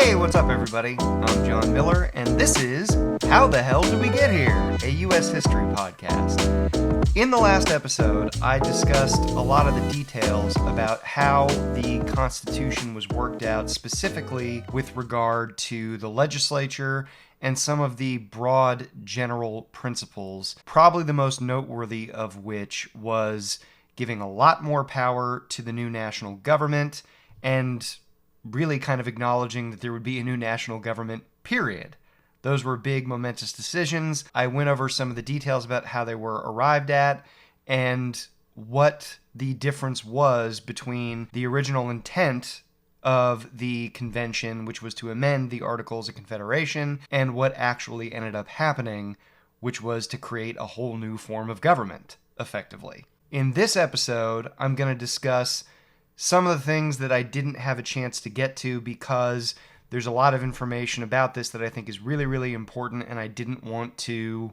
Hey, what's up everybody? I'm John Miller, and this is How the Hell Did We Get Here? A U.S. History podcast. In the last episode, I discussed a lot of the details about how the Constitution was worked out, specifically with regard to the legislature and some of the broad general principles, probably the most noteworthy of which was giving a lot more power to the new national government and really kind of acknowledging that there would be a new national government, period. Those were big, momentous decisions. I went over some of the details about how they were arrived at and what the difference was between the original intent of the convention, which was to amend the Articles of Confederation, and what actually ended up happening, which was to create a whole new form of government, effectively. In this episode, I'm going to discuss some of the things that I didn't have a chance to get to because there's a lot of information about this that I think is really, really important, and I didn't want to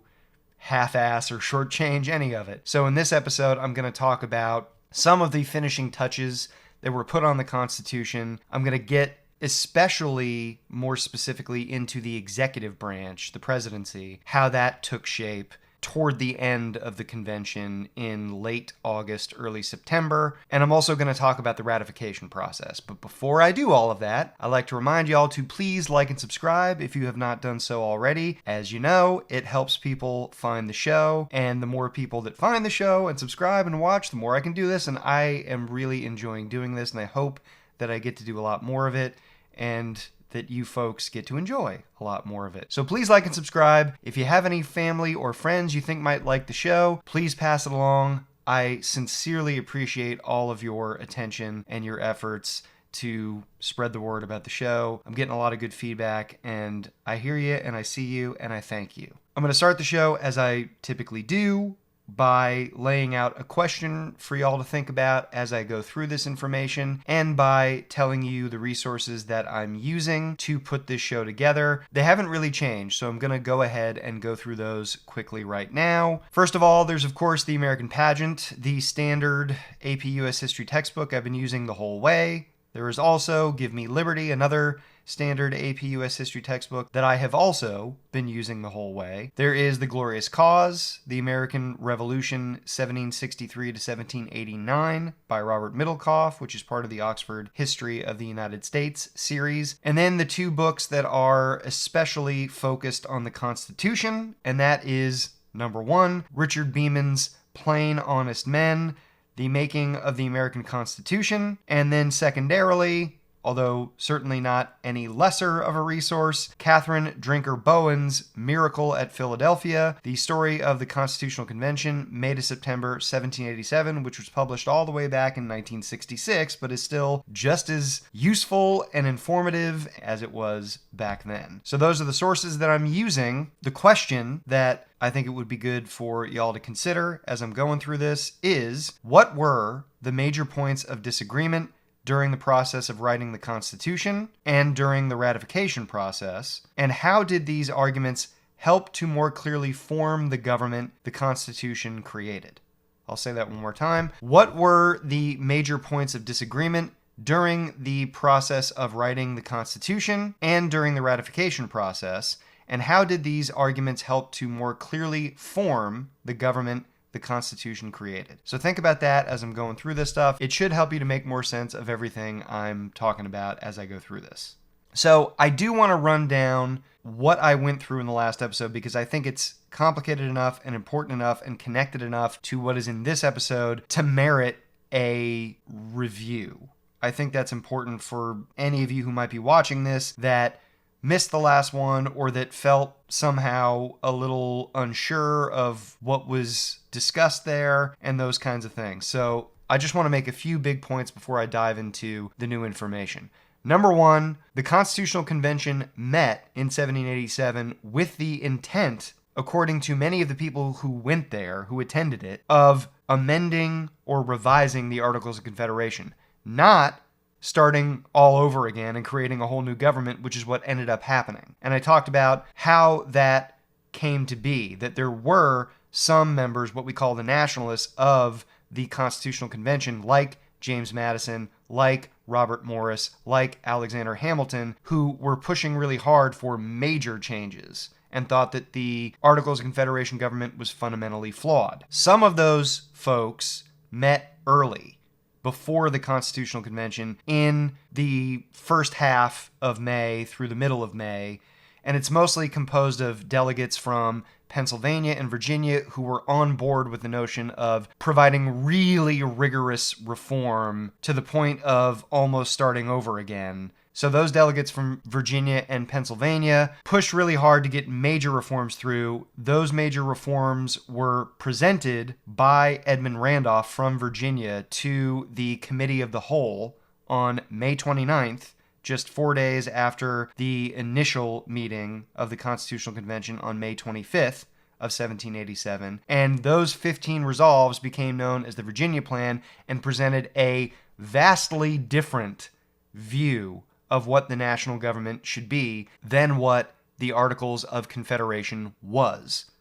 half-ass or shortchange any of it. So in this episode, I'm going to talk about some of the finishing touches that were put on the Constitution. I'm going to get especially more specifically into the executive branch, the presidency, how that took shape toward the end of the convention in late August, early September. And I'm also going to talk about the ratification process. But before I do all of that, I'd like to remind y'all to please like and subscribe if you have not done so already. As you know, it helps people find the show, and the more people that find the show and subscribe and watch, the more I can do this, and I am really enjoying doing this, and I hope that I get to do a lot more of it, and that you folks get to enjoy a lot more of it. So please like and subscribe. If you have any family or friends you think might like the show, please pass it along. I sincerely appreciate all of your attention and your efforts to spread the word about the show. I'm getting a lot of good feedback, and I hear you, and I see you, and I thank you. I'm going to start the show, as I typically do, by laying out a question for y'all to think about as I go through this information, and by telling you the resources that I'm using to put this show together. They haven't really changed, so I'm going to go ahead and go through those quickly right now. First of all, there's of course the American Pageant, the standard AP US History textbook I've been using the whole way. There is also Give Me Liberty, another standard AP US History textbook that I have also been using the whole way. There is The Glorious Cause, The American Revolution 1763 to 1789 by Robert Middlecoff, which is part of the Oxford History of the United States series. And then the two books that are especially focused on the Constitution, and that is number one, Richard Beeman's Plain Honest Men, The Making of the American Constitution, and then secondarily, although certainly not any lesser of a resource, Catherine Drinker Bowen's Miracle at Philadelphia, the story of the Constitutional Convention, May to September 1787, which was published all the way back in 1966, but is still just as useful and informative as it was back then. So those are the sources that I'm using. The question that I think it would be good for y'all to consider as I'm going through this is, what were the major points of disagreement during the process of writing the Constitution and during the ratification process, and how did these arguments help to more clearly form the government the Constitution created? I'll say that one more time. What were the major points of disagreement during the process of writing the Constitution and during the ratification process, and how did these arguments help to more clearly form the government the Constitution created? So think about that as I'm going through this stuff. It should help you to make more sense of everything I'm talking about as I go through this. So I do want to run down what I went through in the last episode because I think it's complicated enough and important enough and connected enough to what is in this episode to merit a review. I think that's important for any of you who might be watching this that missed the last one or that felt somehow a little unsure of what was discussed there and those kinds of things. So I just want to make a few big points before I dive into the new information. Number one, the Constitutional Convention met in 1787 with the intent, according to many of the people who went there, who attended it, of amending or revising the Articles of Confederation, not starting all over again and creating a whole new government, which is what ended up happening. And I talked about how that came to be, that there were some members, what we call the nationalists of the Constitutional Convention, like James Madison, like Robert Morris, like Alexander Hamilton, who were pushing really hard for major changes and thought that the Articles of Confederation government was fundamentally flawed. Some of those folks met early, before the Constitutional Convention, in the first half of May through the middle of May, and it's mostly composed of delegates from Pennsylvania and Virginia who were on board with the notion of providing really rigorous reform to the point of almost starting over again. So those delegates from Virginia and Pennsylvania pushed really hard to get major reforms through. Those major reforms were presented by Edmund Randolph from Virginia to the Committee of the Whole on May 29th, just 4 days after the initial meeting of the Constitutional Convention on May 25th of 1787. And those 15 resolves became known as the Virginia Plan and presented a vastly different view of what the national government should be than what the Articles of Confederation was.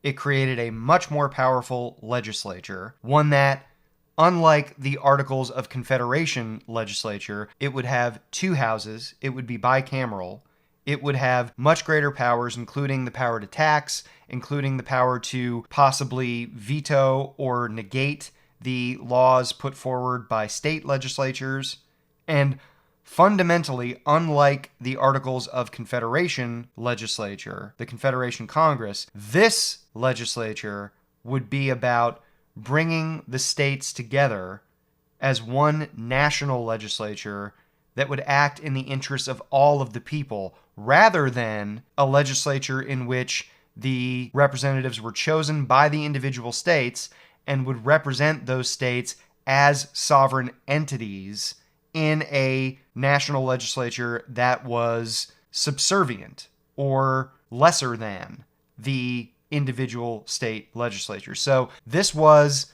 It created a much more powerful legislature, one that, unlike the Articles of Confederation legislature, it would have two houses, it would be bicameral, it would have much greater powers, including the power to tax, including the power to possibly veto or negate the laws put forward by state legislatures, and fundamentally, unlike the Articles of Confederation legislature, the Confederation Congress, this legislature would be about bringing the states together as one national legislature that would act in the interests of all of the people, rather than a legislature in which the representatives were chosen by the individual states and would represent those states as sovereign entities in a national legislature that was subservient or lesser than the individual state legislature. So this was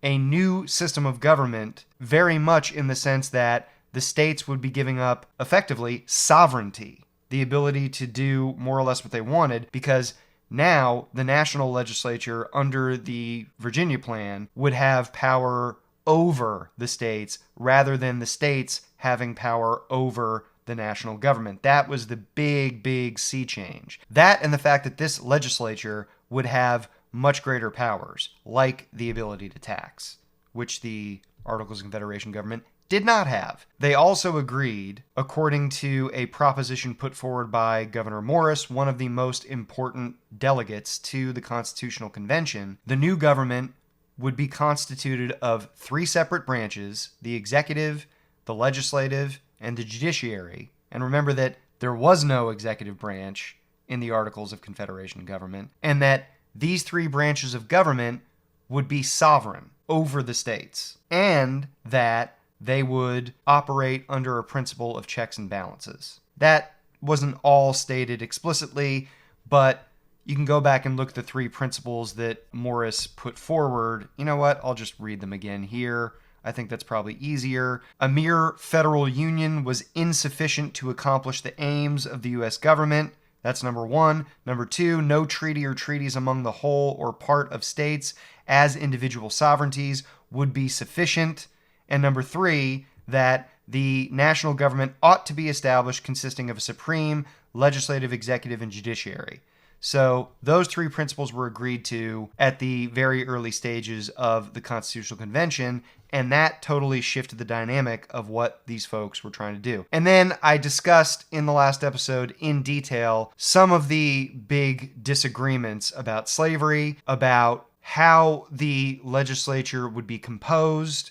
a new system of government, very much in the sense that the states would be giving up, effectively, sovereignty, the ability to do more or less what they wanted, because now the national legislature under the Virginia Plan would have power over the states rather than the states having power over the national government. That was the big sea change. That and the fact that this legislature would have much greater powers, like the ability to tax, which the Articles of Confederation government did not have. They also agreed, according to a proposition put forward by Governor Morris, one of the most important delegates to the Constitutional Convention, the new government would be constituted of three separate branches: the executive, the legislative, and the judiciary. And remember that there was no executive branch in the Articles of Confederation government, and that these three branches of government would be sovereign over the states, and that they would operate under a principle of checks and balances. That wasn't all stated explicitly, but you can go back and look at the three principles that Morris put forward. You know what? I'll just read them again here. I think that's probably easier. A mere federal union was insufficient to accomplish the aims of the U.S. government. That's number one. Number two, no treaty or treaties among the whole or part of states as individual sovereignties would be sufficient. And number three, that the national government ought to be established consisting of a supreme, legislative, executive, and judiciary. So those three principles were agreed to at the very early stages of the Constitutional Convention, and that totally shifted the dynamic of what these folks were trying to do. And then I discussed in the last episode in detail some of the big disagreements about slavery, about how the legislature would be composed,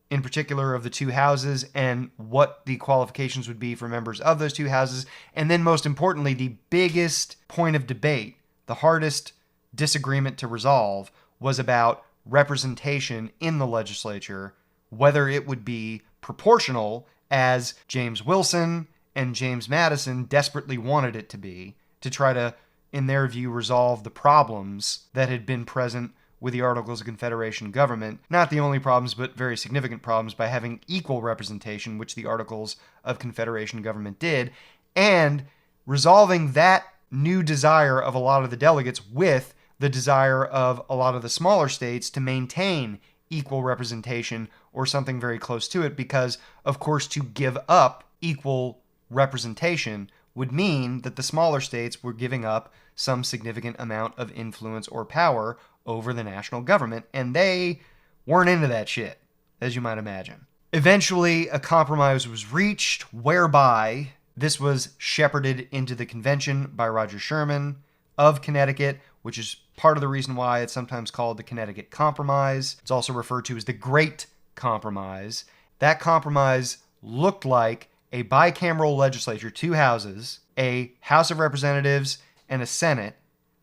in particular of the two houses, and what the qualifications would be for members of those two houses. And then most importantly, the biggest point of debate, the hardest disagreement to resolve, was about representation in the legislature, whether it would be proportional, as James Wilson and James Madison desperately wanted it to be, to try to, in their view, resolve the problems that had been present with the Articles of Confederation government. Not the only problems, but very significant problems, by having equal representation, which the Articles of Confederation government did, and resolving that new desire of a lot of the delegates with the desire of a lot of the smaller states to maintain equal representation or something very close to it, because, of course, to give up equal representation would mean that the smaller states were giving up some significant amount of influence or power over the national government, and they weren't into that shit, as you might imagine. Eventually, a compromise was reached whereby this was shepherded into the convention by Roger Sherman of Connecticut, which is part of the reason why it's sometimes called the Connecticut Compromise. It's also referred to as the Great Compromise. That compromise looked like a bicameral legislature, two houses, a House of Representatives and a Senate.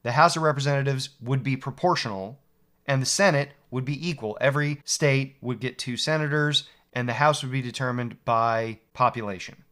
The House of Representatives would be proportional, and the Senate would be equal. Every state would get 2 senators, and the House would be determined by population.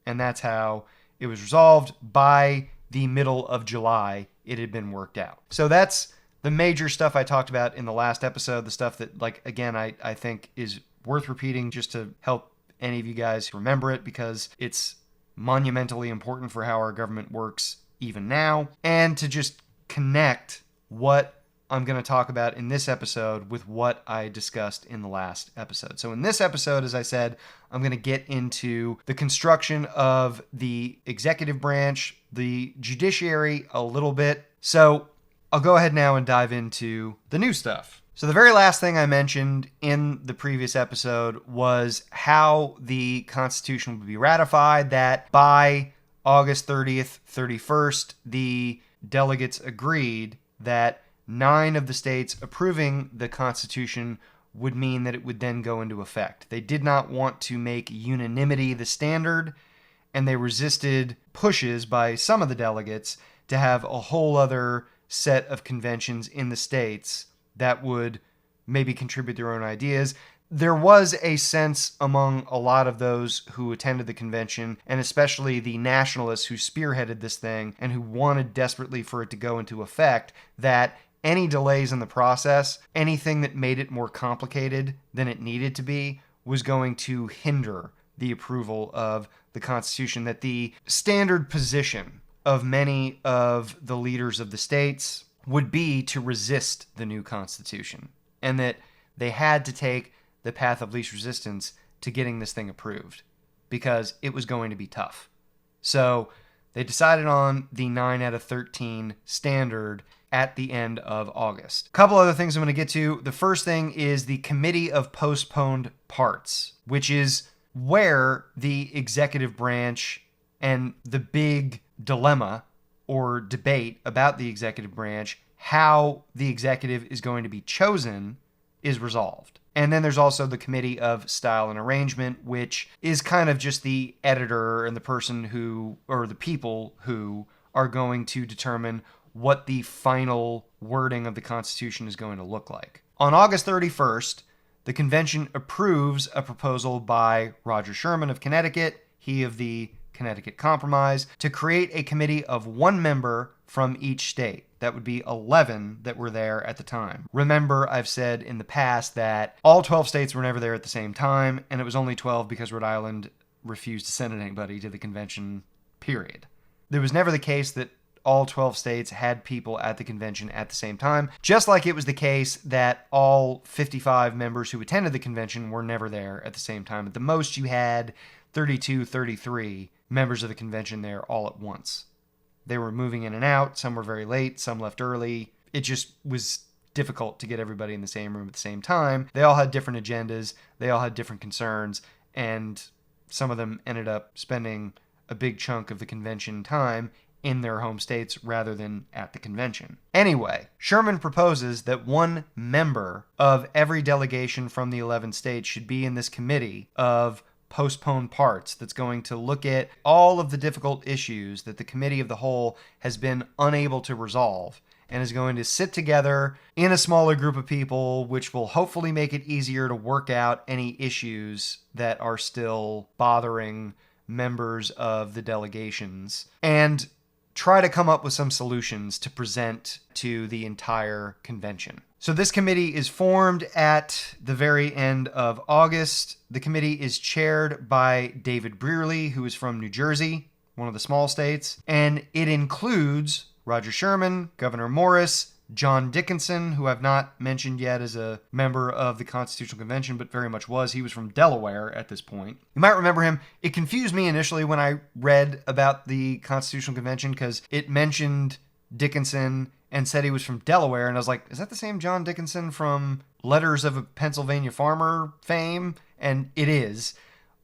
And that's how it was resolved. By the middle of July, it had been worked out. So that's the major stuff I talked about in the last episode, the stuff that, again, I think is worth repeating just to help any of you guys remember it, because it's monumentally important for how our government works even now, and to just connect what I'm going to talk about in this episode with what I discussed in the last episode. So in this episode, as I said, I'm going to get into the construction of the executive branch, the judiciary a little bit. So I'll go ahead now and dive into the new stuff. So the very last thing I mentioned in the previous episode was how the Constitution would be ratified, that by August 30th, 31st, the delegates agreed that 9 of the states approving the Constitution would mean that it would then go into effect. They did not want to make unanimity the standard, and they resisted pushes by some of the delegates to have a whole other set of conventions in the states that would maybe contribute their own ideas. There was a sense among a lot of those who attended the convention, and especially the nationalists who spearheaded this thing and who wanted desperately for it to go into effect, that any delays in the process, anything that made it more complicated than it needed to be, was going to hinder the approval of the Constitution. That the standard position of many of the leaders of the states would be to resist the new Constitution, and that they had to take the path of least resistance to getting this thing approved, because it was going to be tough. So they decided on the 9 out of 13 standard at the end of August. A couple other things I'm going to get to. The first thing is the Committee of Postponed Parts, which is where the executive branch and the big dilemma or debate about the executive branch, how the executive is going to be chosen, is resolved. And then there's also the Committee of Style and Arrangement, which is kind of just the editor and the person who, or the people who, are going to determine what the final wording of the Constitution is going to look like. On August 31st, the convention approves a proposal by Roger Sherman of Connecticut, he of the Connecticut Compromise, to create a committee of 1 member from each state. That would be 11 that were there at the time. Remember, I've said in the past that all 12 states were never there at the same time, and it was only 12 because Rhode Island refused to send anybody to the convention, period. There was never the case that all 12 states had people at the convention at the same time, just like it was the case that all 55 members who attended the convention were never there at the same time. At the most, you had 32, 33 members of the convention there all at once. They were moving in and out. Some were very late. Some left early. It just was difficult to get everybody in the same room at the same time. They all had different agendas. They all had different concerns. And some of them ended up spending a big chunk of the convention time in their home states rather than at the convention. Anyway, Sherman proposes that 1 member of every delegation from the 11 states should be in this committee of Postponed Parts that's going to look at all of the difficult issues that the Committee of the Whole has been unable to resolve, and is going to sit together in a smaller group of people, which will hopefully make it easier to work out any issues that are still bothering members of the delegations, and try to come up with some solutions to present to the entire convention. So this committee is formed at the very end of August. The committee is chaired by David Brearley, who is from New Jersey, one of the small states, and it includes Roger Sherman, Governor Morris, John Dickinson, who I've not mentioned yet as a member of the Constitutional Convention, but very much was. He was from Delaware at this point. You might remember him. It confused me initially when I read about the Constitutional Convention because it mentioned Dickinson and said he was from Delaware, and I was like, is that the same John Dickinson from Letters of a Pennsylvania Farmer fame? And it is.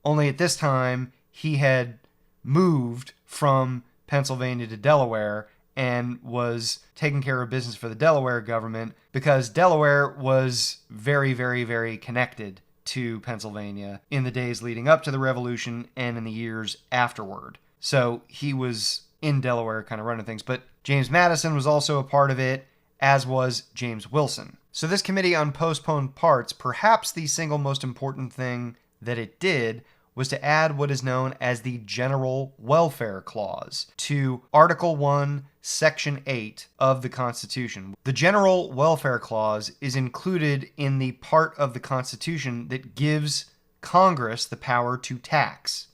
Only at this time, he had moved from Pennsylvania to Delaware and was taking care of business for the Delaware government because Delaware was very, very, very connected to Pennsylvania in the days leading up to the Revolution and in the years afterward. So he was in Delaware kind of running things. But James Madison was also a part of it, as was James Wilson. So this Committee on Postponed Parts, perhaps the single most important thing that it did, was to add what is known as the General Welfare Clause to Article 1, Section 8 of the Constitution. The General Welfare Clause is included in the part of the Constitution that gives Congress the power to tax.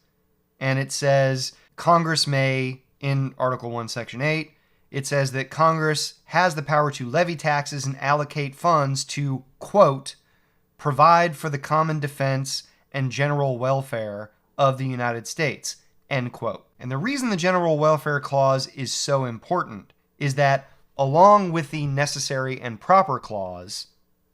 And it says Congress may, in Article 1, Section 8, it says that Congress has the power to levy taxes and allocate funds to, quote, provide for the common defense and general welfare of the United States, end quote. And the reason the General Welfare Clause is so important is that, along with the Necessary and Proper Clause,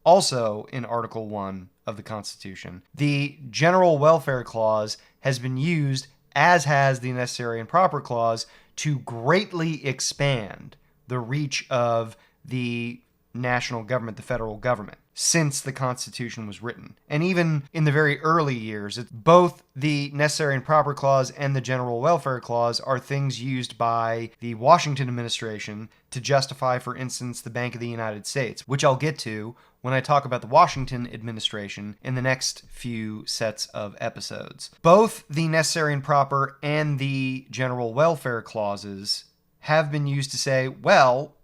also in Article 1 of the Constitution, the General Welfare Clause has been used, as has the Necessary and Proper Clause, to greatly expand the reach of the national government, the federal government, since the Constitution was written. And even in the very early years, both the Necessary and Proper Clause and the General Welfare Clause are things used by the Washington administration to justify, for instance, the Bank of the United States, which I'll get to when I talk about the Washington administration in the next few sets of episodes. Both the Necessary and Proper and the General Welfare Clauses have been used to say, well,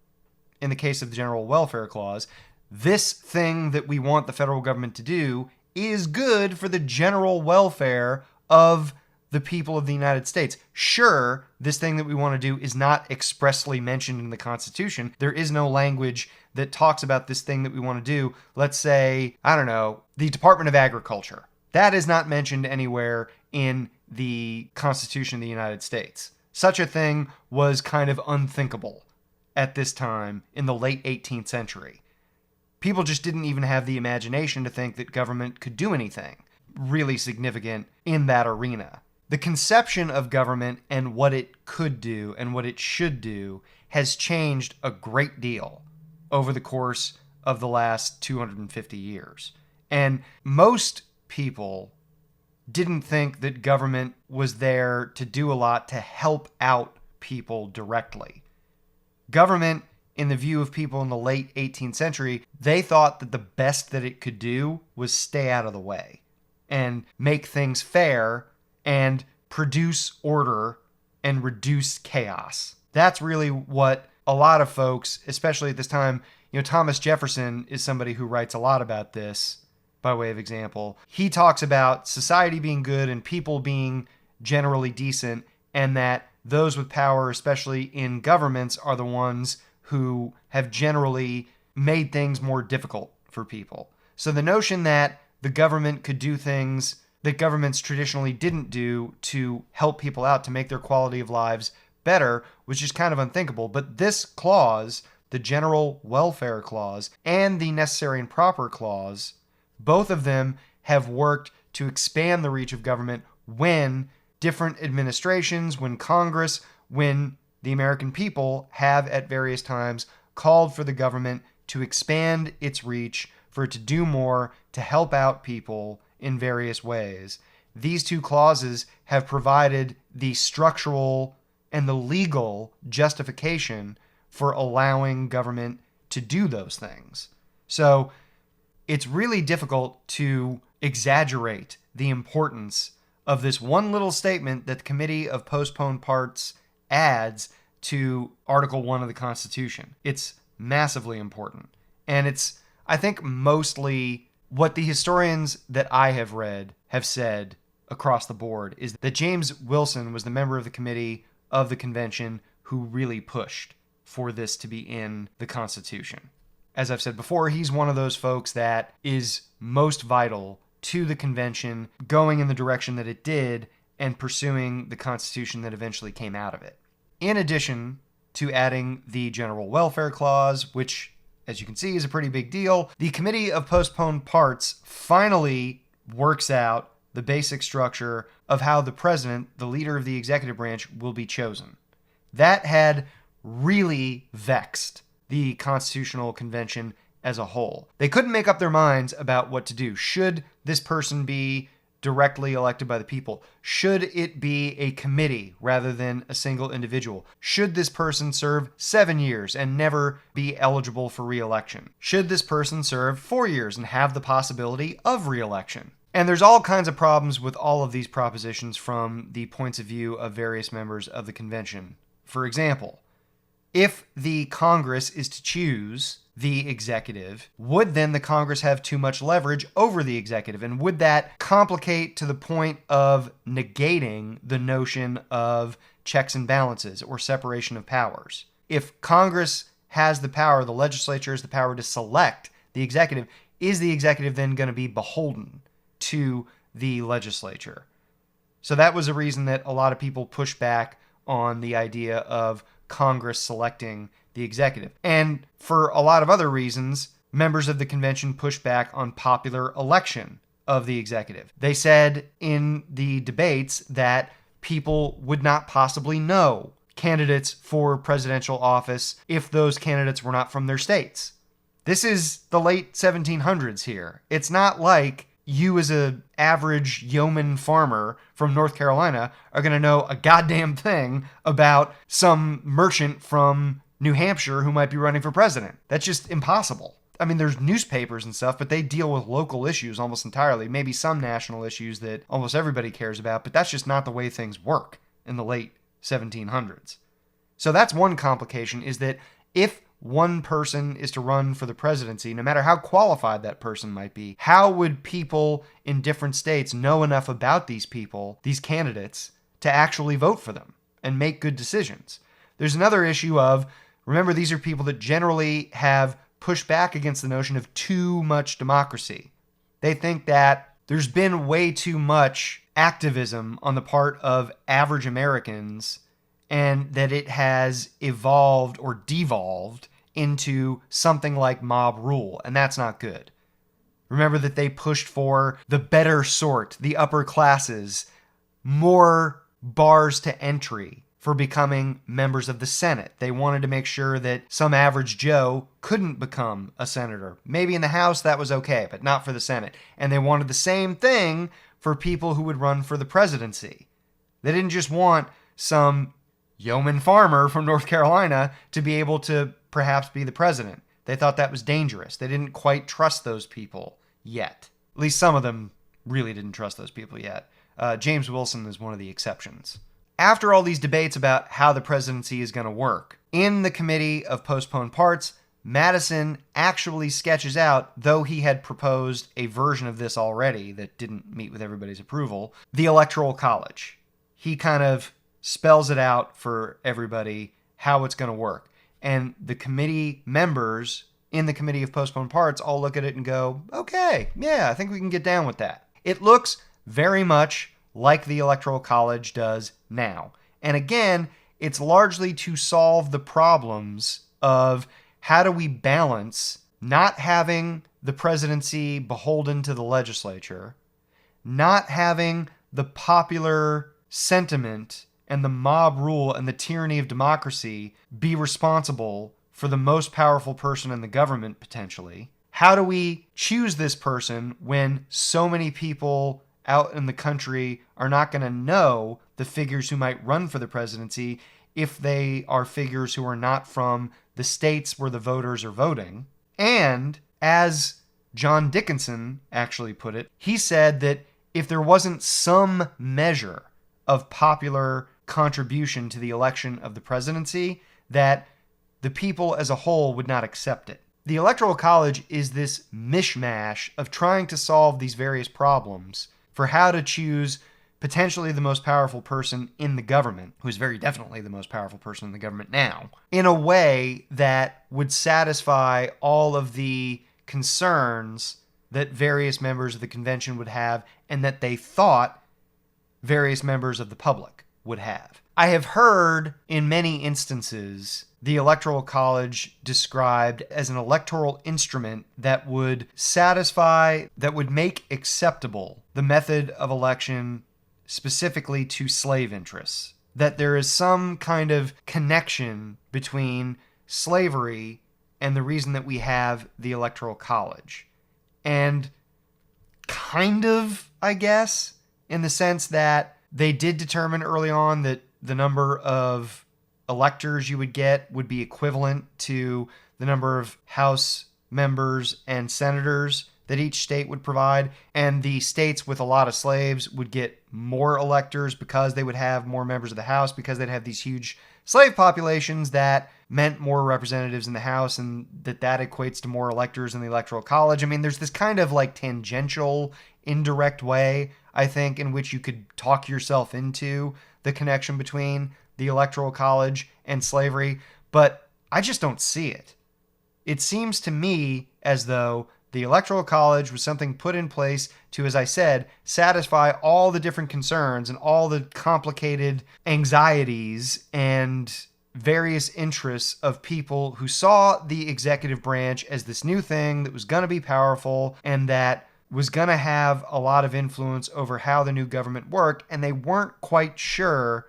in the case of the General Welfare Clause, this thing that we want the federal government to do is good for the general welfare of the people of the United States. Sure, this thing that we want to do is not expressly mentioned in the Constitution. There is no language that talks about this thing that we want to do. Let's say, I don't know, the Department of Agriculture. That is not mentioned anywhere in the Constitution of the United States. Such a thing was kind of unthinkable at this time in the late 18th century. People just didn't even have the imagination to think that government could do anything really significant in that arena. The conception of government and what it could do and what it should do has changed a great deal over the course of the last 250 years. And most people didn't think that government was there to do a lot to help out people directly. Government, in the view of people in the late 18th century, they thought that the best that it could do was stay out of the way and make things fair and produce order and reduce chaos. That's really what a lot of folks, especially at this time, Thomas Jefferson is somebody who writes a lot about this, by way of example. He talks about society being good and people being generally decent, and that those with power, especially in governments, are the ones who have generally made things more difficult for people. So the notion that the government could do things that governments traditionally didn't do to help people out, to make their quality of lives better, was just kind of unthinkable. But this clause, the General Welfare Clause and the Necessary and Proper Clause, both of them have worked to expand the reach of government when different administrations, when Congress, when the American people have at various times called for the government to expand its reach, for it to do more to help out people in various ways. These two clauses have provided the structural and the legal justification for allowing government to do those things. So it's really difficult to exaggerate the importance of this one little statement that the Committee of Postponed Parts adds to Article 1 of the Constitution. It's massively important. And it's, I think, mostly what the historians that I have read have said across the board is that James Wilson was the member of the committee of the convention who really pushed for this to be in the Constitution. As I've said before, he's one of those folks that is most vital to the convention going in the direction that it did and pursuing the Constitution that eventually came out of it. In addition to adding the General Welfare Clause, which, as you can see, is a pretty big deal, the Committee of Postponed Parts finally works out the basic structure of how the president, the leader of the executive branch, will be chosen. That had really vexed the Constitutional Convention as a whole. They couldn't make up their minds about what to do. Should this person be directly elected by the people? Should it be a committee rather than a single individual? Should this person serve 7 years and never be eligible for re-election? Should this person serve 4 years and have the possibility of re-election? And there's all kinds of problems with all of these propositions from the points of view of various members of the convention. For example, if the Congress is to choose the executive, would then the Congress have too much leverage over the executive? And would that complicate to the point of negating the notion of checks and balances or separation of powers? If Congress has the power, the legislature has the power to select the executive, is the executive then going to be beholden to the legislature? So that was a reason that a lot of people pushed back on the idea of Congress selecting the executive. And for a lot of other reasons, members of the convention pushed back on popular election of the executive. They said in the debates that people would not possibly know candidates for presidential office if those candidates were not from their states. This is the late 1700s here. It's not like you as an average yeoman farmer from North Carolina are going to know a goddamn thing about some merchant from New Hampshire who might be running for president. That's just impossible. I mean, there's newspapers and stuff, but they deal with local issues almost entirely. Maybe some national issues that almost everybody cares about, but that's just not the way things work in the late 1700s. So that's one complication, is that if one person is to run for the presidency, no matter how qualified that person might be, how would people in different states know enough about these people, these candidates, to actually vote for them and make good decisions? There's another issue of, remember, these are people that generally have pushed back against the notion of too much democracy. They think that there's been way too much activism on the part of average Americans and that it has evolved or devolved into something like mob rule, and that's not good. Remember that they pushed for the better sort, the upper classes, more bars to entry for becoming members of the Senate. They wanted to make sure that some average Joe couldn't become a senator. Maybe in the House that was okay, but not for the Senate. And they wanted the same thing for people who would run for the presidency. They didn't just want some yeoman farmer from North Carolina to be able to perhaps be the president. They thought that was dangerous. They didn't quite trust those people yet. At least some of them really didn't trust those people yet. James Wilson is one of the exceptions. After all these debates about how the presidency is going to work, in the Committee of Postponed Parts, Madison actually sketches out, though he had proposed a version of this already that didn't meet with everybody's approval, the Electoral College. He kind of spells it out for everybody how it's going to work. And the committee members in the Committee of Postponed Parts all look at it and go, okay, yeah, I think we can get down with that. It looks very much like the Electoral College does now. And again, it's largely to solve the problems of how do we balance not having the presidency beholden to the legislature, not having the popular sentiment and the mob rule and the tyranny of democracy be responsible for the most powerful person in the government, potentially. How do we choose this person when so many people out in the country are not going to know the figures who might run for the presidency if they are figures who are not from the states where the voters are voting? And as John Dickinson actually put it, he said that if there wasn't some measure of popular contribution to the election of the presidency, that the people as a whole would not accept it. The Electoral College is this mishmash of trying to solve these various problems for how to choose potentially the most powerful person in the government, who is very definitely the most powerful person in the government now, in a way that would satisfy all of the concerns that various members of the convention would have and that they thought various members of the public would have. I have heard in many instances the Electoral College described as an electoral instrument that would satisfy, that would make acceptable the method of election specifically to slave interests. That there is some kind of connection between slavery and the reason that we have the Electoral College. And kind of, I guess, in the sense that they did determine early on that the number of electors you would get would be equivalent to the number of House members and senators that each state would provide. And the states with a lot of slaves would get more electors because they would have more members of the House, because they'd have these huge slave populations that meant more representatives in the House, and that equates to more electors in the Electoral College. I mean, there's this kind of like tangential, indirect way, I think, in which you could talk yourself into the connection between the Electoral College and slavery, but I just don't see it. It seems to me as though the Electoral College was something put in place to, as I said, satisfy all the different concerns and all the complicated anxieties and various interests of people who saw the executive branch as this new thing that was going to be powerful and that was going to have a lot of influence over how the new government worked, and they weren't quite sure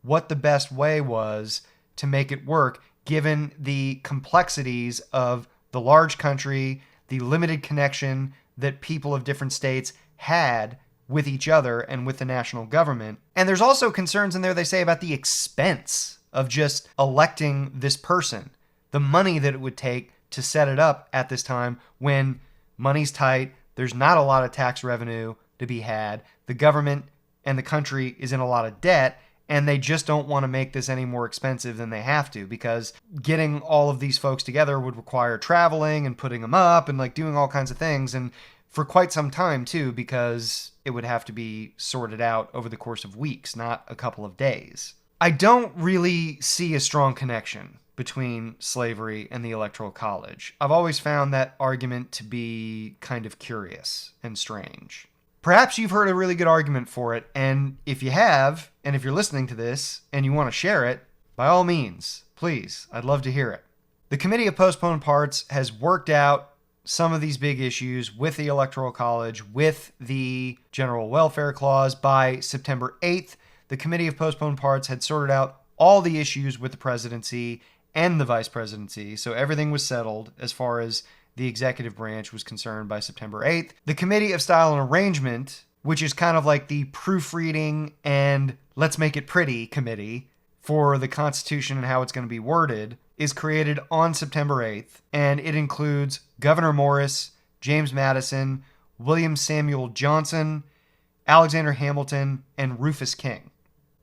what the best way was to make it work, given the complexities of the large country, the limited connection that people of different states had with each other and with the national government. And there's also concerns in there, they say, about the expense of just electing this person, the money that it would take to set it up at this time when money's tight, there's not a lot of tax revenue to be had, the government and the country is in a lot of debt, and they just don't want to make this any more expensive than they have to, because getting all of these folks together would require traveling and putting them up and like doing all kinds of things, and for quite some time too, because it would have to be sorted out over the course of weeks, not a couple of days. I don't really see a strong connection between slavery and the Electoral College. I've always found that argument to be kind of curious and strange. Perhaps you've heard a really good argument for it, and if you have, and if you're listening to this and you want to share it, by all means, please, I'd love to hear it. The Committee of Postponed Parts has worked out some of these big issues with the Electoral College, with the General Welfare Clause. By September 8th, the Committee of Postponed Parts had sorted out all the issues with the presidency and the vice presidency, so everything was settled as far as the executive branch was concerned by September 8th. The Committee of Style and Arrangement, which is kind of like the proofreading and let's make it pretty committee for the Constitution and how it's going to be worded, is created on September 8th, and it includes Gouverneur Morris, James Madison, William Samuel Johnson, Alexander Hamilton, and Rufus King.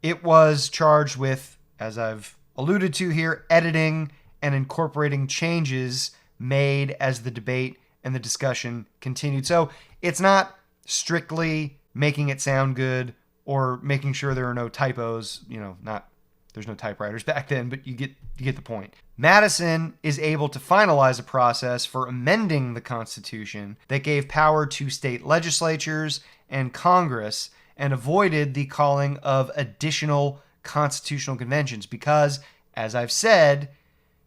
It was charged with, as I've alluded to here, editing and incorporating changes made as the debate and the discussion continued. So it's not strictly making it sound good or making sure there are no typos, there's no typewriters back then, but you get the point. Madison is able to finalize a process for amending the Constitution that gave power to state legislatures and Congress and avoided the calling of additional constitutional conventions because, as I've said,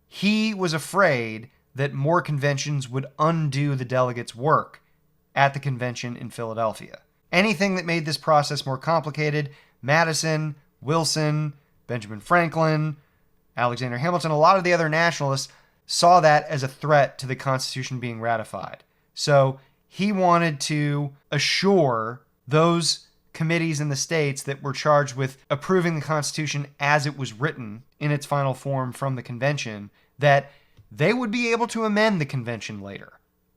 he was afraid that more conventions would undo the delegates' work at the convention in Philadelphia. Anything that made this process more complicated, Madison, Wilson, Benjamin Franklin, Alexander Hamilton, a lot of the other nationalists saw that as a threat to the Constitution being ratified. So he wanted to assure those committees in the states that were charged with approving the Constitution as it was written in its final form from the convention that they would be able to amend the convention later.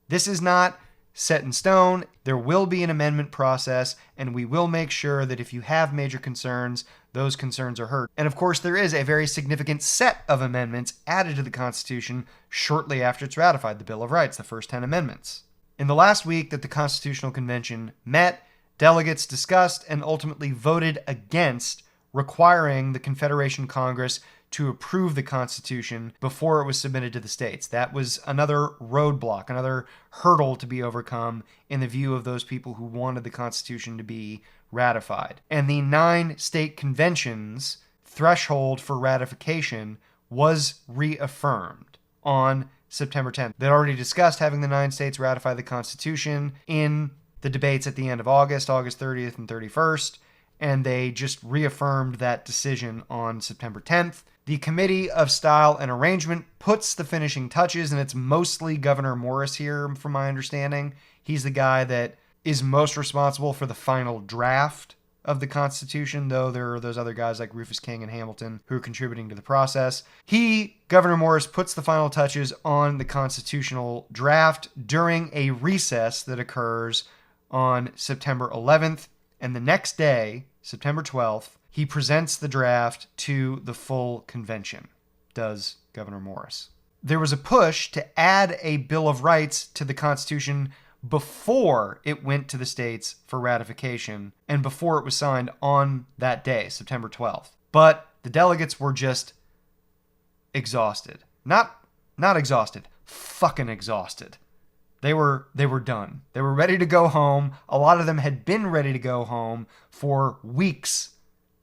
This is not set in stone. There will be an amendment process, and we will make sure that if you have major concerns, those concerns are heard. And of course, there is a very significant set of amendments added to the Constitution shortly after it's ratified, the Bill of Rights, the first 10 amendments. In the last week that the Constitutional Convention met, delegates discussed and ultimately voted against requiring the Confederation Congress to approve the Constitution before it was submitted to the states. That was another roadblock, another hurdle to be overcome in the view of those people who wanted the Constitution to be ratified. And the 9 state conventions threshold for ratification was reaffirmed on September 10th. They'd already discussed having the 9 states ratify the Constitution in the debates at the end of August 30th and 31st, and they just reaffirmed that decision on September 10th. The Committee of Style and Arrangement puts the finishing touches, and it's mostly Governor Morris here, from my understanding. He's the guy that is most responsible for the final draft of the Constitution, though there are those other guys like Rufus King and Hamilton who are contributing to the process. Governor Morris, puts the final touches on the constitutional draft during a recess that occurs on September 11th, and the next day, September 12th, he presents the draft to the full convention, does Governor Morris. There was a push to add a Bill of Rights to the Constitution before it went to the states for ratification and before it was signed on that day, September 12th. But the delegates were just exhausted. Not exhausted, fucking exhausted. They were done. They were ready to go home. A lot of them had been ready to go home for weeks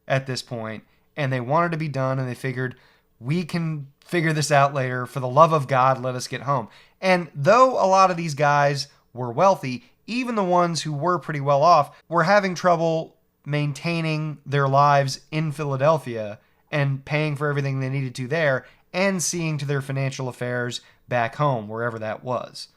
at this point, and they wanted to be done, and they figured, we can figure this out later. For the love of God, let us get home. And though a lot of these guys were wealthy, even the ones who were pretty well off were having trouble maintaining their lives in Philadelphia and paying for everything they needed to there and seeing to their financial affairs back home, wherever that was.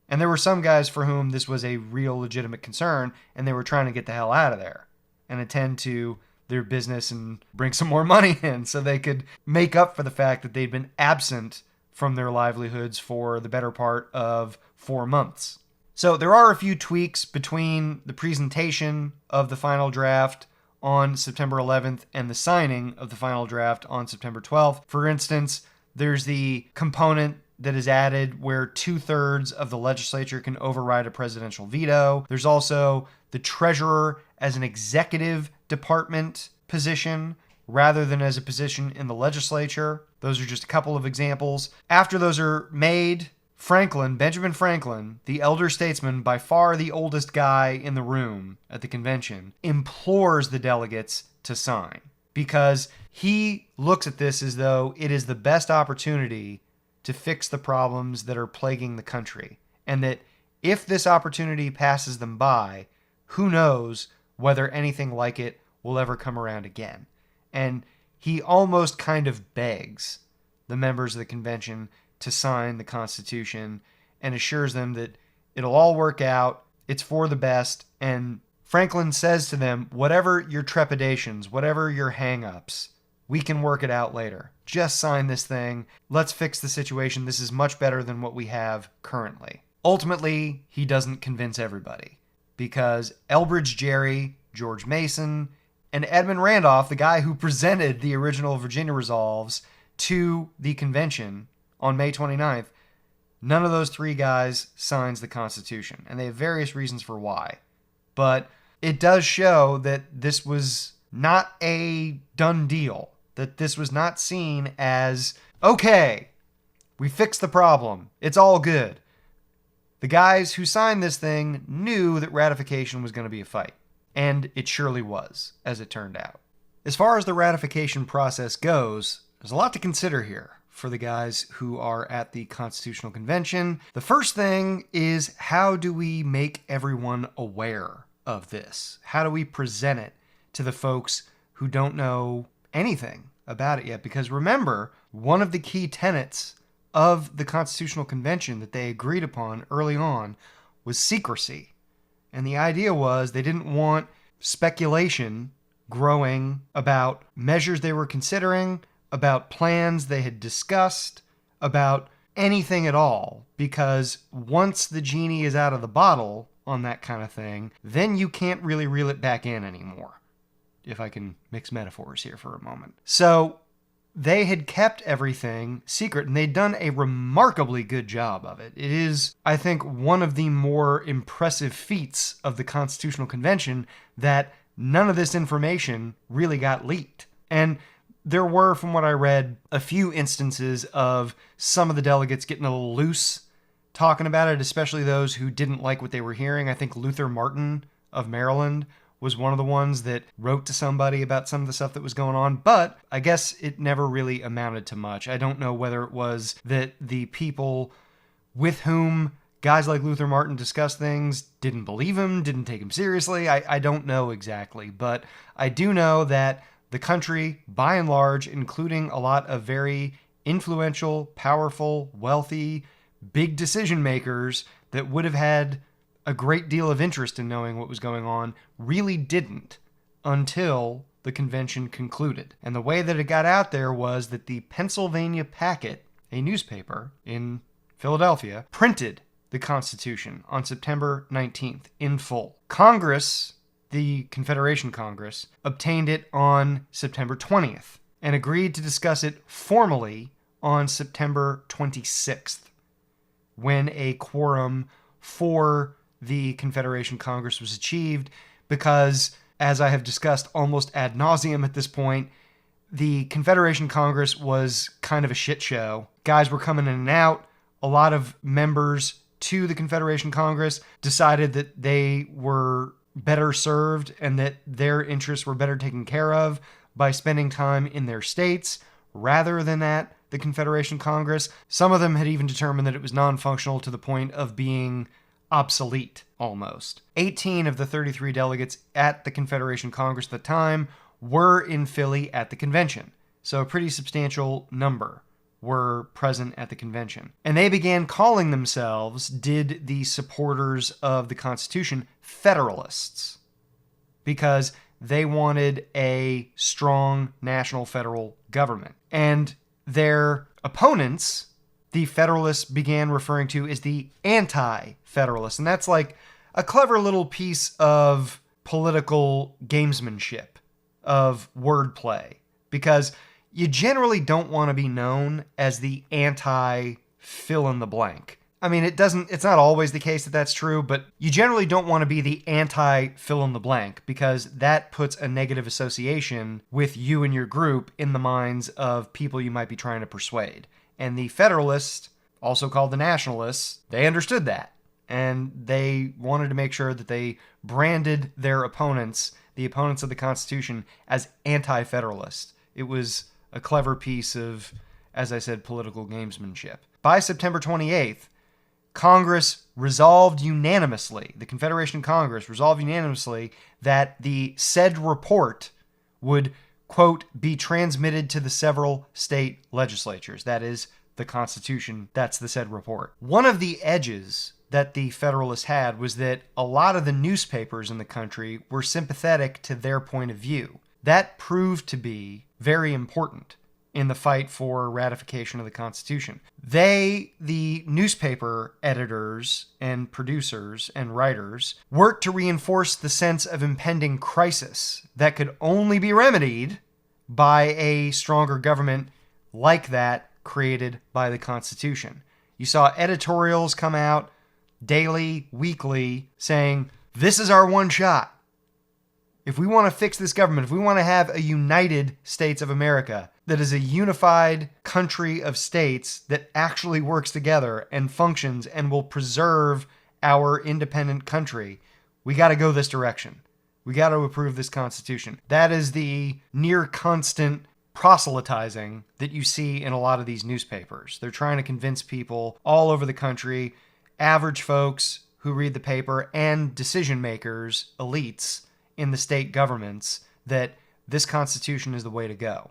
And there were some guys for whom this was a real legitimate concern, and they were trying to get the hell out of there and attend to their business and bring some more money in so they could make up for the fact that they'd been absent from their livelihoods for the better part of 4 months. So there are a few tweaks between the presentation of the final draft on September 11th and the signing of the final draft on September 12th. For instance, there's the component that is added where 2/3 of the legislature can override a presidential veto. There's also the treasurer as an executive department position rather than as a position in the legislature. Those are just a couple of examples. After those are made, Benjamin Franklin, the elder statesman, by far the oldest guy in the room at the convention, implores the delegates to sign because he looks at this as though it is the best opportunity to fix the problems that are plaguing the country, and that if this opportunity passes them by, who knows whether anything like it will ever come around again. And he almost kind of begs the members of the convention to sign the Constitution and assures them that it'll all work out, it's for the best, and Franklin says to them, whatever your trepidations, whatever your hang-ups, we can work it out later. Just sign this thing. Let's fix the situation. This is much better than what we have currently. Ultimately, he doesn't convince everybody because Elbridge Gerry, George Mason, and Edmund Randolph, the guy who presented the original Virginia Resolves to the convention on May 29th, none of those 3 guys signs the Constitution. And they have various reasons for why. But it does show that this was not a done deal. That this was not seen as, okay, we fixed the problem, it's all good. The guys who signed this thing knew that ratification was going to be a fight. And it surely was, as it turned out. As far as the ratification process goes, there's a lot to consider here for the guys who are at the Constitutional Convention. The first thing is, how do we make everyone aware of this? How do we present it to the folks who don't know anything about it yet? Because remember, one of the key tenets of the Constitutional Convention that they agreed upon early on was secrecy. And the idea was they didn't want speculation growing about measures they were considering, about plans they had discussed, about anything at all. Because once the genie is out of the bottle on that kind of thing, then you can't really reel it back in anymore. If I can mix metaphors here for a moment. So they had kept everything secret, and they'd done a remarkably good job of it. It is, I think, one of the more impressive feats of the Constitutional Convention that none of this information really got leaked. And there were, from what I read, a few instances of some of the delegates getting a little loose talking about it, especially those who didn't like what they were hearing. I think Luther Martin of Maryland was one of the ones that wrote to somebody about some of the stuff that was going on, but I guess it never really amounted to much. I don't know whether it was that the people with whom guys like Luther Martin discussed things didn't believe him, didn't take him seriously. I don't know exactly, but I do know that the country, by and large, including a lot of very influential, powerful, wealthy, big decision makers that would have had a great deal of interest in knowing what was going on, really didn't until the convention concluded. And the way that it got out there was that the Pennsylvania Packet, a newspaper in Philadelphia, printed the Constitution on September 19th in full. Congress, the Confederation Congress, obtained it on September 20th and agreed to discuss it formally on September 26th, when a quorum for the Confederation Congress was achieved, because, as I have discussed almost ad nauseum at this point, the Confederation Congress was kind of a shit show. Guys were coming in and out. A lot of members to the Confederation Congress decided that they were better served and that their interests were better taken care of by spending time in their states rather than at the Confederation Congress. Some of them had even determined that it was non-functional to the point of being obsolete, almost. 18 of the 33 delegates at the Confederation Congress at the time were in Philly at the convention, so a pretty substantial number were present at the convention. And they began calling themselves, did the supporters of the Constitution, Federalists, because they wanted a strong national federal government. And their opponents, the Federalists, began referring to as the Anti-Federalists. And that's like a clever little piece of political gamesmanship, of wordplay, because you generally don't want to be known as the anti-fill-in-the-blank. I mean, it's not always the case that that's true, but you generally don't want to be the anti-fill-in-the-blank, because that puts a negative association with you and your group in the minds of people you might be trying to persuade. And the Federalists, also called the Nationalists, they understood that. And they wanted to make sure that they branded their opponents, the opponents of the Constitution, as anti-Federalist. It was a clever piece of, as I said, political gamesmanship. By September 28th, Congress resolved unanimously, the Confederation Congress resolved unanimously, that the said report would, quote, be transmitted to the several state legislatures. That is, the Constitution, that's the said report. One of the edges that the Federalists had was that a lot of the newspapers in the country were sympathetic to their point of view. That proved to be very important in the fight for ratification of the Constitution. They, the newspaper editors and producers and writers, worked to reinforce the sense of impending crisis that could only be remedied by a stronger government like that created by the Constitution. You saw editorials come out daily, weekly, saying, this is our one shot. If we want to fix this government, if we want to have a United States of America that is a unified country of states that actually works together and functions and will preserve our independent country, we got to go this direction. We got to approve this Constitution. That is the near constant proselytizing that you see in a lot of these newspapers. They're trying to convince people all over the country, average folks who read the paper, and decision makers, elites in the state governments, that this Constitution is the way to go.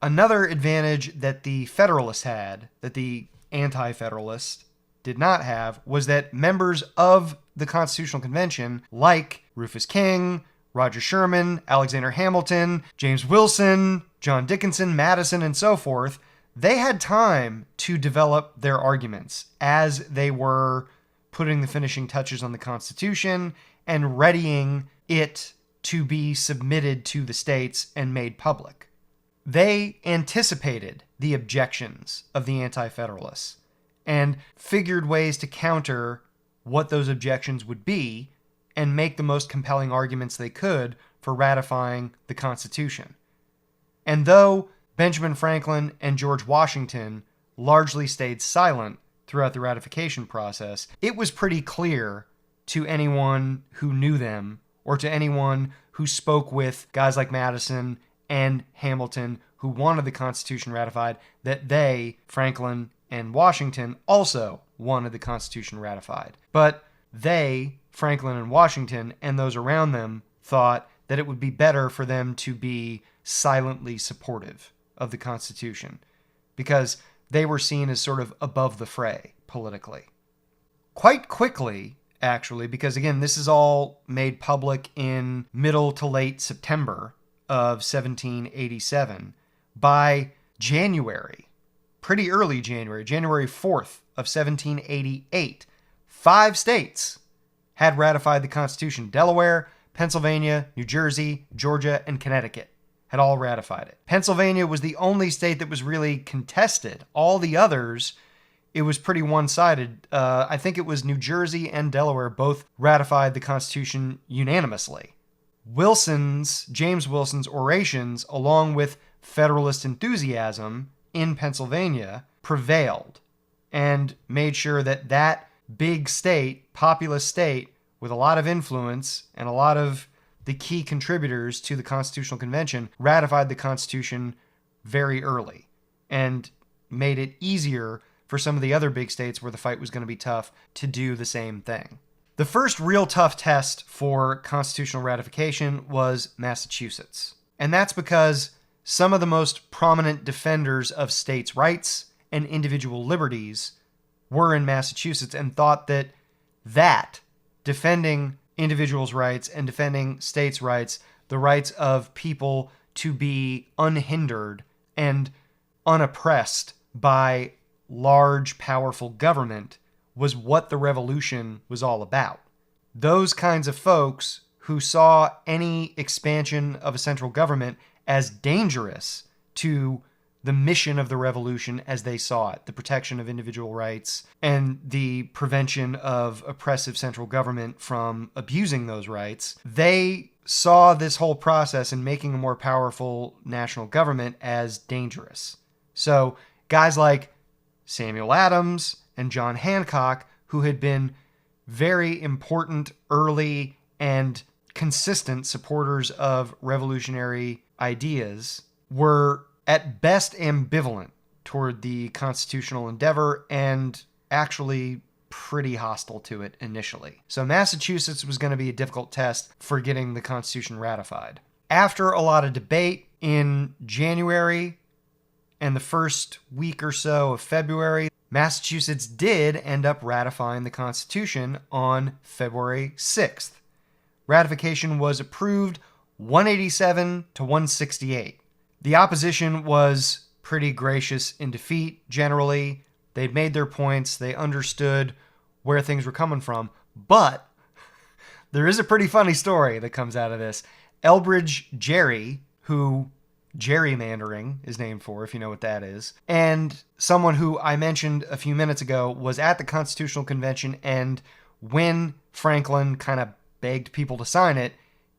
Another advantage that the Federalists had, that the Anti-Federalists did not have, was that members of the Constitutional Convention, like Rufus King, Roger Sherman, Alexander Hamilton, James Wilson, John Dickinson, Madison, and so forth, they had time to develop their arguments as they were putting the finishing touches on the Constitution and readying it to be submitted to the states and made public. they anticipated the objections of the Anti-Federalists and figured ways to counter what those objections would be and make the most compelling arguments they could for ratifying the Constitution. And though Benjamin Franklin and George Washington largely stayed silent throughout the ratification process, it was pretty clear to anyone who knew them or to anyone who spoke with guys like Madison and Hamilton who wanted the Constitution ratified that they, Franklin and Washington, also wanted the Constitution ratified. But they, Franklin and Washington, and those around them thought that it would be better for them to be silently supportive of the Constitution because they were seen as sort of above the fray politically. Quite quickly, actually, because again, this is all made public in middle to late September of 1787, by January, pretty early January, January 4th of 1788, 5 states had ratified the Constitution. Delaware, Pennsylvania, New Jersey, Georgia, and Connecticut had all ratified it. Pennsylvania was the only state that was really contested. All the others, it was pretty one-sided. I think it was New Jersey and Delaware both ratified the Constitution unanimously. James Wilson's orations, along with Federalist enthusiasm in Pennsylvania, prevailed and made sure that that big state, populous state, with a lot of influence and a lot of the key contributors to the Constitutional Convention, ratified the Constitution very early and made it easier for some of the other big states where the fight was going to be tough to do the same thing. The first real tough test for constitutional ratification was Massachusetts. And that's because some of the most prominent defenders of states' rights and individual liberties were in Massachusetts and thought that defending individuals' rights and defending states' rights, the rights of people to be unhindered and unoppressed by large, powerful government, was what the revolution was all about. Those kinds of folks who saw any expansion of a central government as dangerous to the mission of the revolution as they saw it, the protection of individual rights and the prevention of oppressive central government from abusing those rights, they saw this whole process in making a more powerful national government as dangerous. So guys like Samuel Adams and John Hancock, who had been very important early and consistent supporters of revolutionary ideas, were at best ambivalent toward the constitutional endeavor and actually pretty hostile to it initially. So Massachusetts was going to be a difficult test for getting the Constitution ratified. After a lot of debate in January and the first week or so of February, Massachusetts did end up ratifying the Constitution on February 6th. Ratification was approved 187 to 168. The opposition was pretty gracious in defeat, generally. They'd made their points. They understood where things were coming from. But there is a pretty funny story that comes out of this. Elbridge Gerry, who gerrymandering is named for, if you know what that is, and someone who I mentioned a few minutes ago was at the Constitutional Convention, and when Franklin kind of begged people to sign it,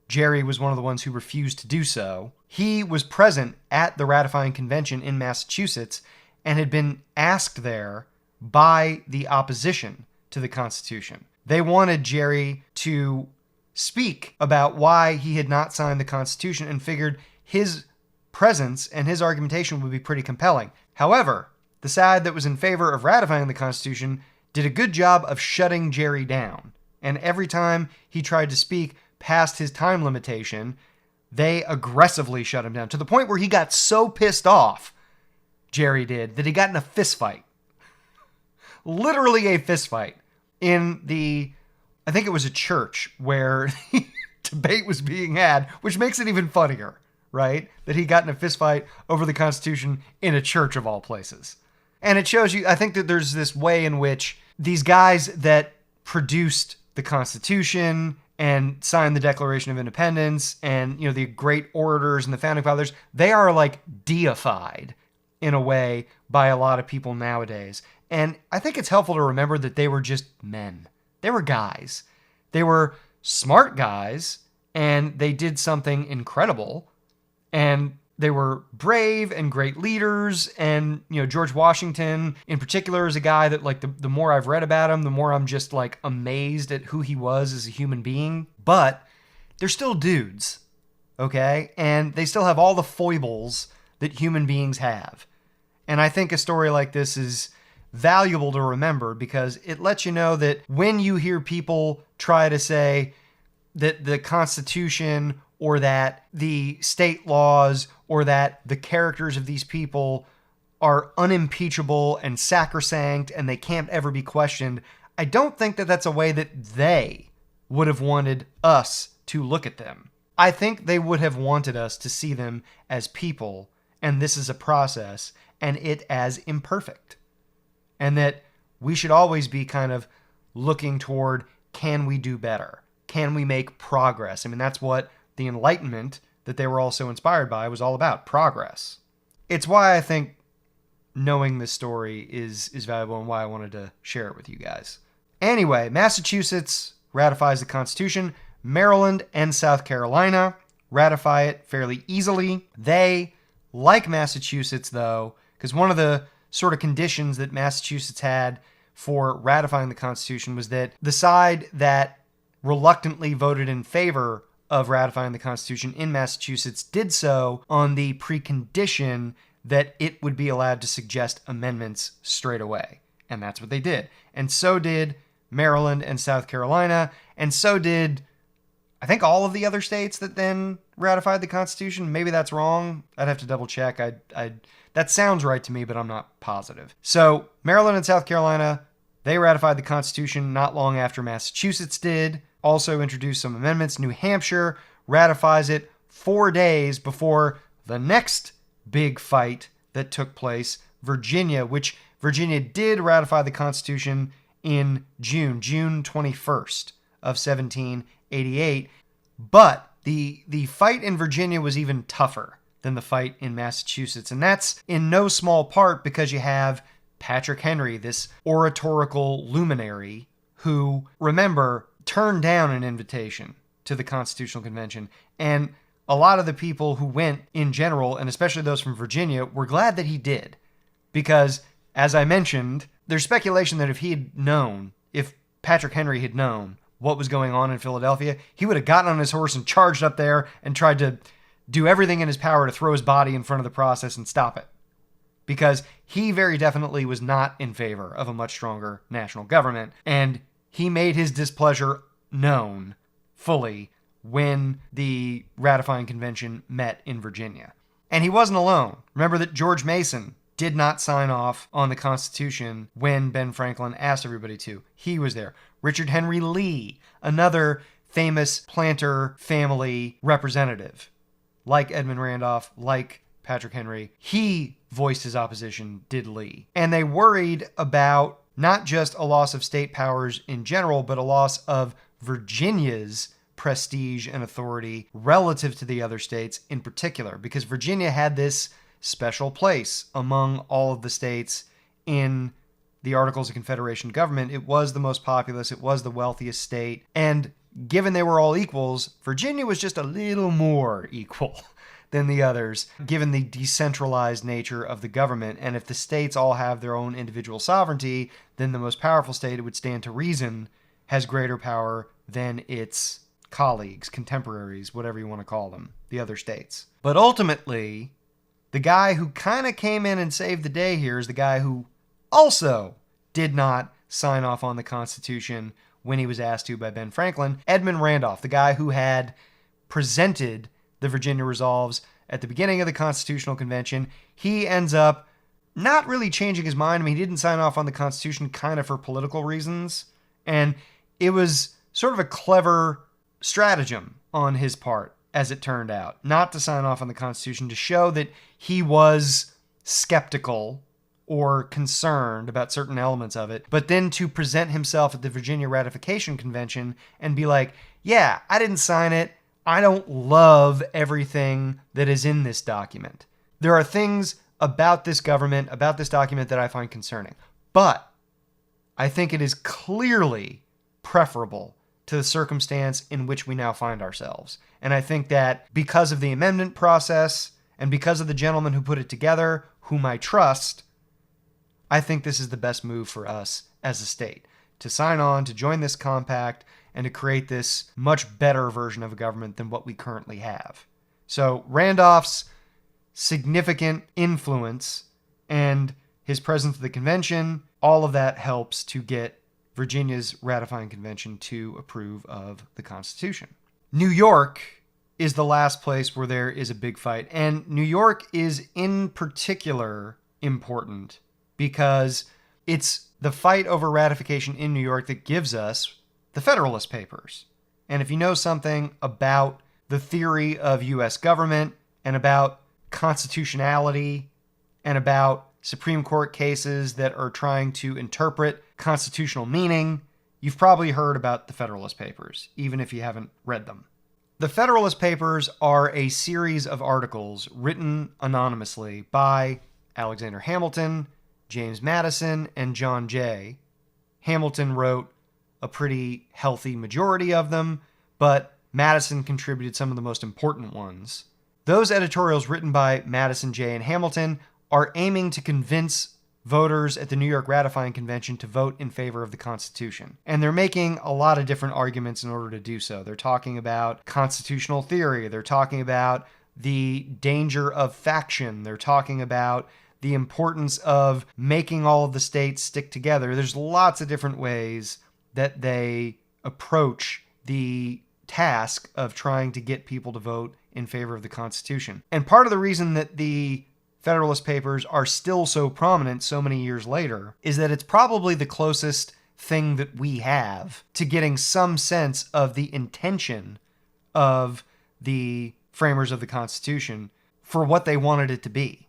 Gerry was one of the ones who refused to do so. He was present at the ratifying convention in Massachusetts and had been asked there by the opposition to the Constitution. They wanted Gerry to speak about why he had not signed the Constitution and figured his presence and his argumentation would be pretty compelling. However, the side that was in favor of ratifying the Constitution did a good job of shutting Gerry down. And every time he tried to speak past his time limitation, they aggressively shut him down to the point where he got so pissed off, Gerry did, that he got in a fist fight. Literally a fist fight in I think it was a church where debate was being had, which makes it even funnier, right? That he got in a fist fight over the Constitution in a church of all places. And it shows you, I think that there's this way in which these guys that produced the Constitution and signed the Declaration of Independence, and, the great orators and the Founding Fathers, they are like deified in a way by a lot of people nowadays. And I think it's helpful to remember that they were just men. They were guys. They were smart guys, and they did something incredible. And they were brave and great leaders. And, George Washington in particular is a guy that, like, the more I've read about him, the more I'm just, like, amazed at who he was as a human being. But they're still dudes, okay? And they still have all the foibles that human beings have. And I think a story like this is valuable to remember because it lets you know that when you hear people try to say that the Constitution or that the state laws or that the characters of these people are unimpeachable and sacrosanct and they can't ever be questioned, I don't think that that's a way that they would have wanted us to look at them. I think they would have wanted us to see them as people, and this is a process, and it as imperfect. And that we should always be kind of looking toward, can we do better? Can we make progress? I mean, that's what the Enlightenment that they were also inspired by was all about, progress. It's why I think knowing this story is valuable and why I wanted to share it with you guys. Anyway, Massachusetts ratifies the Constitution. Maryland and South Carolina ratify it fairly easily. They, like Massachusetts though, because one of the sort of conditions that Massachusetts had for ratifying the Constitution was that the side that reluctantly voted in favor of ratifying the Constitution in Massachusetts did so on the precondition that it would be allowed to suggest amendments straight away. And that's what they did. And so did Maryland and South Carolina, and so did, I think, all of the other states that then ratified the Constitution. Maybe that's wrong. I'd have to double check. That sounds right to me, but I'm not positive. So Maryland and South Carolina, they ratified the Constitution not long after Massachusetts did. Also introduced some amendments. New Hampshire ratifies it 4 days before the next big fight that took place, Virginia, which Virginia did ratify the Constitution in June 21st of 1788. But the fight in Virginia was even tougher than the fight in Massachusetts. And that's in no small part because you have Patrick Henry, this oratorical luminary who, remember, turned down an invitation to the Constitutional Convention. And a lot of the people who went in general, and especially those from Virginia, were glad that he did. Because, as I mentioned, there's speculation that if Patrick Henry had known what was going on in Philadelphia, he would have gotten on his horse and charged up there and tried to do everything in his power to throw his body in front of the process and stop it. Because he very definitely was not in favor of a much stronger national government, and he made his displeasure known fully when the ratifying convention met in Virginia. And he wasn't alone. Remember that George Mason did not sign off on the Constitution when Ben Franklin asked everybody to. He was there. Richard Henry Lee, another famous planter family representative, like Edmund Randolph, like Patrick Henry, he voiced his opposition, did Lee. And they worried about not just a loss of state powers in general, but a loss of Virginia's prestige and authority relative to the other states in particular, because Virginia had this special place among all of the states in the Articles of Confederation government. It was the most populous, it was the wealthiest state, and given they were all equals, Virginia was just a little more equal than the others, given the decentralized nature of the government. And if the states all have their own individual sovereignty, then the most powerful state, it would stand to reason, has greater power than its colleagues, contemporaries, whatever you want to call them, the other states. But ultimately, the guy who kind of came in and saved the day here is the guy who also did not sign off on the Constitution when he was asked to by Ben Franklin, Edmund Randolph, the guy who had presented the Virginia Resolves at the beginning of the Constitutional Convention. He ends up not really changing his mind. I mean, he didn't sign off on the Constitution kind of for political reasons, and it was sort of a clever stratagem on his part, as it turned out, not to sign off on the Constitution, to show that he was skeptical or concerned about certain elements of it, but then to present himself at the Virginia Ratification Convention and be like, yeah, I didn't sign it. I don't love everything that is in this document. There are things about this government, about this document that I find concerning. But I think it is clearly preferable to the circumstance in which we now find ourselves. And I think that because of the amendment process and because of the gentleman who put it together, whom I trust, I think this is the best move for us as a state, to sign on, to join this compact, and to create this much better version of a government than what we currently have. So Randolph's significant influence and his presence at the convention, all of that helps to get Virginia's ratifying convention to approve of the Constitution. New York is the last place where there is a big fight, and New York is in particular important because it's the fight over ratification in New York that gives us the Federalist Papers. And if you know something about the theory of U.S. government and about constitutionality and about Supreme Court cases that are trying to interpret constitutional meaning, you've probably heard about the Federalist Papers, even if you haven't read them. The Federalist Papers are a series of articles written anonymously by Alexander Hamilton, James Madison, and John Jay. Hamilton wrote a pretty healthy majority of them, but Madison contributed some of the most important ones. Those editorials written by Madison, Jay, and Hamilton are aiming to convince voters at the New York Ratifying Convention to vote in favor of the Constitution. And they're making a lot of different arguments in order to do so. They're talking about constitutional theory. They're talking about the danger of faction. They're talking about the importance of making all of the states stick together. There's lots of different ways that they approach the task of trying to get people to vote in favor of the Constitution. And part of the reason that the Federalist Papers are still so prominent so many years later is that it's probably the closest thing that we have to getting some sense of the intention of the framers of the Constitution for what they wanted it to be.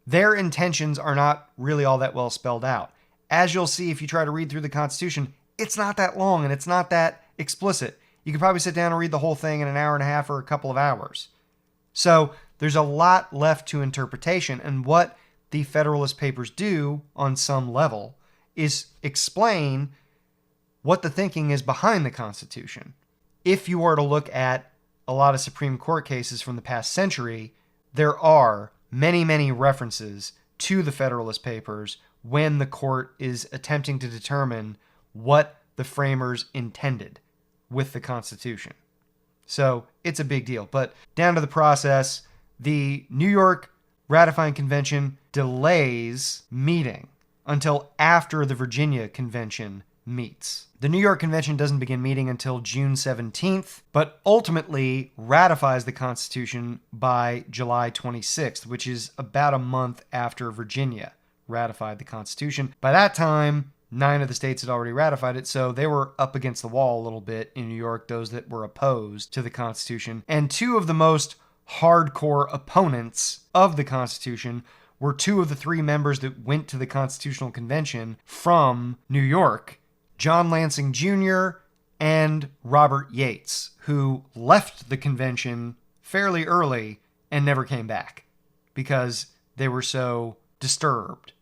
Their intentions are not really all that well spelled out. As you'll see if you try to read through the Constitution, it's not that long and it's not that explicit. You could probably sit down and read the whole thing in an hour and a half or a couple of hours. So there's a lot left to interpretation, and what the Federalist Papers do on some level is explain what the thinking is behind the Constitution. If you were to look at a lot of Supreme Court cases from the past century, there are many, many references to the Federalist Papers when the court is attempting to determine what the framers intended with the Constitution. So it's a big deal. But down to the process, the New York Ratifying Convention delays meeting until after the Virginia Convention meets. The New York Convention doesn't begin meeting until June 17th, but ultimately ratifies the Constitution by July 26th, which is about a month after Virginia ratified the Constitution. By that time, 9 of the states had already ratified it, so they were up against the wall a little bit in New York, those that were opposed to the Constitution. And 2 of the most hardcore opponents of the Constitution were 2 of the 3 members that went to the Constitutional Convention from New York, John Lansing Jr. and Robert Yates, who left the convention fairly early and never came back because they were so disturbed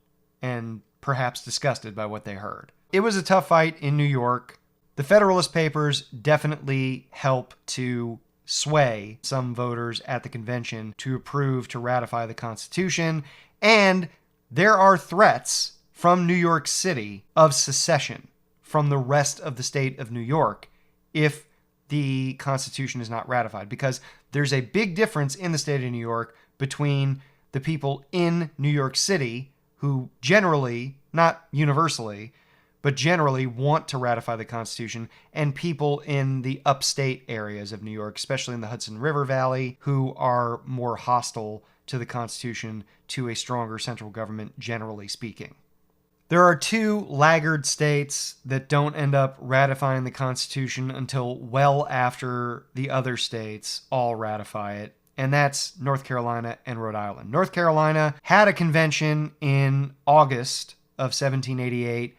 and perhaps disgusted by what they heard. It was a tough fight in New York. The Federalist Papers definitely help to sway some voters at the convention to approve to ratify the Constitution, and there are threats from New York City of secession from the rest of the state of New York if the Constitution is not ratified, because there's a big difference in the state of New York between the people in New York City who generally, not universally, but generally want to ratify the Constitution, and people in the upstate areas of New York, especially in the Hudson River Valley, who are more hostile to the Constitution, to a stronger central government, generally speaking. There are 2 laggard states that don't end up ratifying the Constitution until well after the other states all ratify it. and that's North Carolina and Rhode Island. North Carolina had a convention in August of 1788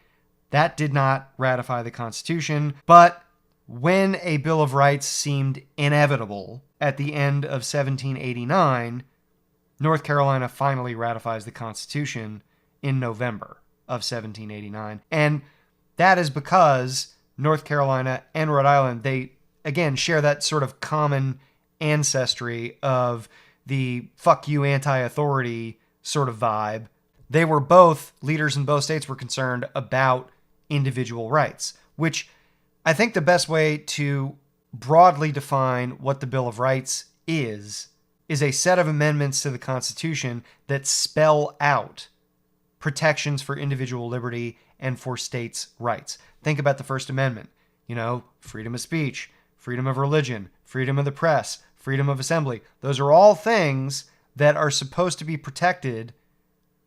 that did not ratify the Constitution, but when a Bill of Rights seemed inevitable at the end of 1789, North Carolina finally ratifies the Constitution in November of 1789. And that is because North Carolina and Rhode Island, they, again, share that sort of common ancestry of the fuck you anti-authority sort of vibe. They were both, leaders in both states were concerned about individual rights, which I think the best way to broadly define what the Bill of Rights is a set of amendments to the Constitution that spell out protections for individual liberty and for states' rights. Think about the First Amendment. Freedom of speech, freedom of religion, freedom of the press, freedom of assembly. Those are all things that are supposed to be protected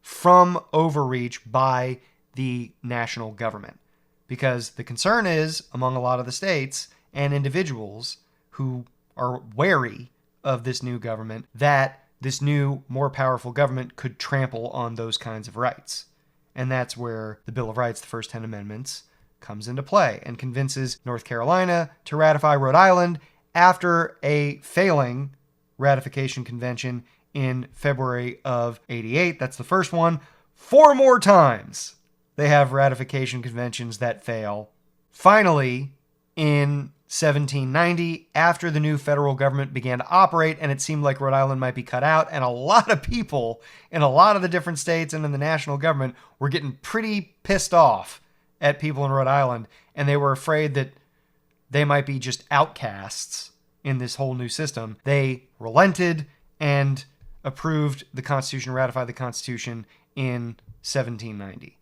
from overreach by the national government. Because the concern is, among a lot of the states and individuals who are wary of this new government, that this new, more powerful government could trample on those kinds of rights. And that's where the Bill of Rights, the first 10 amendments, comes into play and convinces North Carolina to ratify Rhode Island after a failing ratification convention in February of 88. That's the first one. 4 more times they have ratification conventions that fail. Finally, in 1790, after the new federal government began to operate and it seemed like Rhode Island might be cut out, and a lot of people in a lot of the different states and in the national government were getting pretty pissed off at people in Rhode Island, and they were afraid that they might be just outcasts in this whole new system. They relented and approved the Constitution, ratified the Constitution in 1790.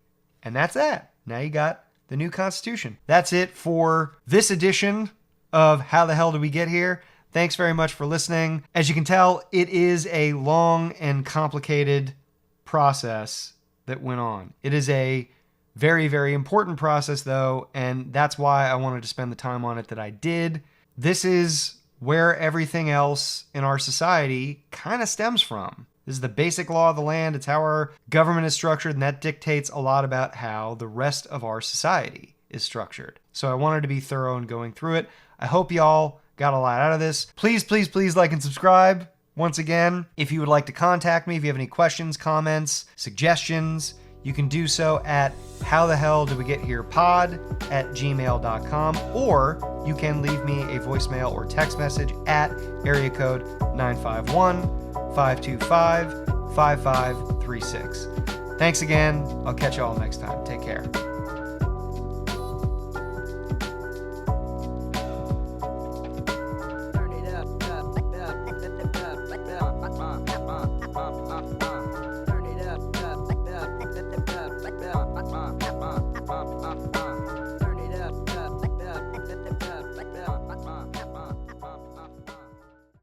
And that's that. Now you got the new Constitution. That's it for this edition of How the Hell Did We Get Here? Thanks very much for listening. As you can tell, it is a long and complicated process that went on. It is a very, very important process, though, and that's why I wanted to spend the time on it that I did. This is where everything else in our society kind of stems from. This is the basic law of the land. It's how our government is structured, and that dictates a lot about how the rest of our society is structured. So I wanted to be thorough in going through it. I hope y'all got a lot out of this. Please, please, please like and subscribe. Once again, if you would like to contact me, if you have any questions, comments, suggestions, you can do so at howthehelldiwegetherepod@gmail.com, or you can leave me a voicemail or text message at area code 951-525-5536. Thanks again. I'll catch you all next time. Take care.